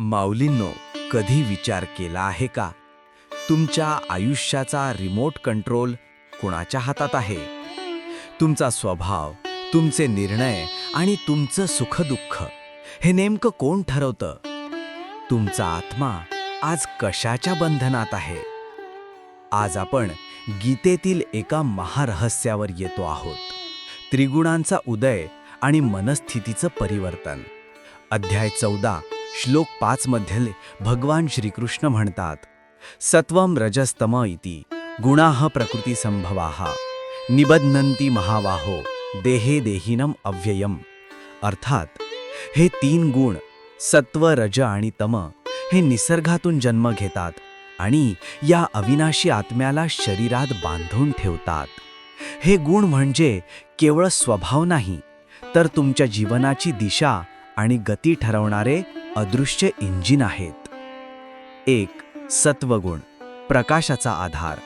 माऊलींनो, कधी विचार केला आहे का? तुमच्या आयुष्याचा रिमोट कंट्रोल कुणाच्या हातात आहे? तुमचा स्वभाव, तुमचे निर्णय आणि तुमचं सुखदुःख हे नेमकं कोण ठरवतं? तुमचा आत्मा आज कशाच्या बंधनात आहे? आज आपण गीतेतील एका महारहस्यावर येतो आहोत. त्रिगुणांचा उदय आणि मनस्थितीचं परिवर्तन. अध्याय 14 श्लोक 5 मध्ये भगवान श्रीकृष्ण म्हणतात, सत्वम रजस्तम इति गुणाः प्रकृती संभवाः निबध्नन्ति महाबाहो देहे देहिनम अव्ययम. अर्थात हे 3 गुण सत्व, रज आणि तम हे निसर्गातून जन्म घेतात आणि या अविनाशी आत्म्याला शरीरात बांधून ठेवतात. हे गुण म्हणजे केवळ स्वभाव नाही, तर तुमच्या जीवनाची दिशा आणि गती ठरवणारे अदृश्य इंजिन आहेत. 1. सत्वगुण, प्रकाशाचा आधार.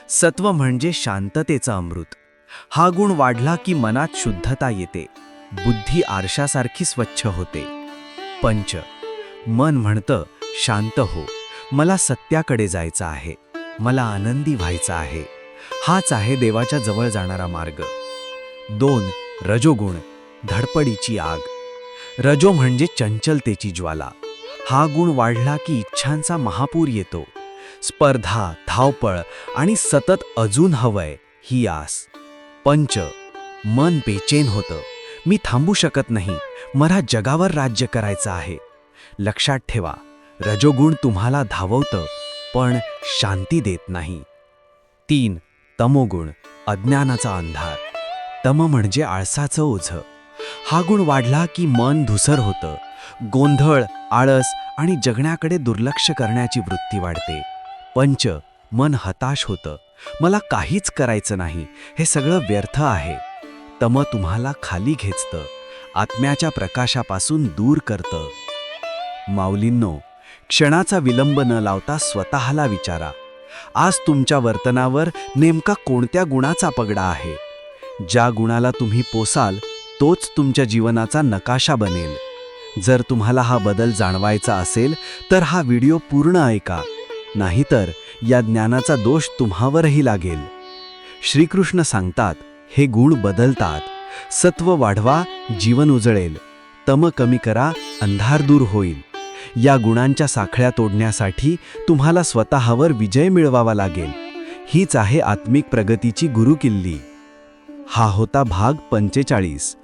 सत्व म्हणजे शांततेचा अमृत. हा गुण वाढला की मनात शुद्धता येते, बुद्धी आरशासारखी स्वच्छ होते. पंच, मन म्हणतं, शांत हो, मला सत्याकडे जायचं आहे, मला आनंदी व्हायचं आहे. हाच आहे देवाच्या जवळ जाणारा मार्ग. 2. रजोगुण, धडपडीची आग. रजो म्हणजे चंचलतेची ज्वाला. हा गुण वाढला की इच्छांचा महापूर येतो. स्पर्धा, धावपळ आणि सतत अजून हवंय ही आस. पंच, मन बेचैन होतं, मी थांबू शकत नाही, मला जगावर राज्य करायचं आहे. लक्षात ठेवा, रजोगुण तुम्हाला धाववतं पण शांती देत नाही. 3. तमोगुण, अज्ञानाचा अंधार. तम म्हणजे आळसाचं ओझं. हा गुण वाढला की मन धुसर होतं, गोंधळ, आळस आणि जगण्याकडे दुर्लक्ष करण्याची वृत्ती वाढते. पंच, मन हताश होतं, मला काहीच करायचं नाही, हे सगळं व्यर्थ आहे. तम तुम्हाला खाली खेचतं, आत्म्याच्या प्रकाशापासून दूर करतं. माऊलींनो, क्षणाचा विलंब न लावता स्वतःला विचारा, आज तुमच्या वर्तनावर नेमका कोणत्या गुणाचा पगडा आहे? ज्या गुणाला तुम्ही पोसाल तोच तुमच्या जीवनाचा नकाशा बनेल. जर तुम्हाला हा बदल जाणवायचा असेल तर हा व्हिडिओ पूर्ण ऐका, नाहीतर या ज्ञानाचा दोष तुम्हावरही लागेल. श्रीकृष्ण सांगतात, हे गुण बदलतात. सत्व वाढवा, जीवन उजळेल. तम कमी करा, अंधार दूर होईल. या गुणांच्या साखळ्या तोडण्यासाठी तुम्हाला स्वतःवर विजय मिळवावा लागेल. हीच आहे आत्मिक प्रगतीची गुरुकिल्ली. हा होता भाग 45.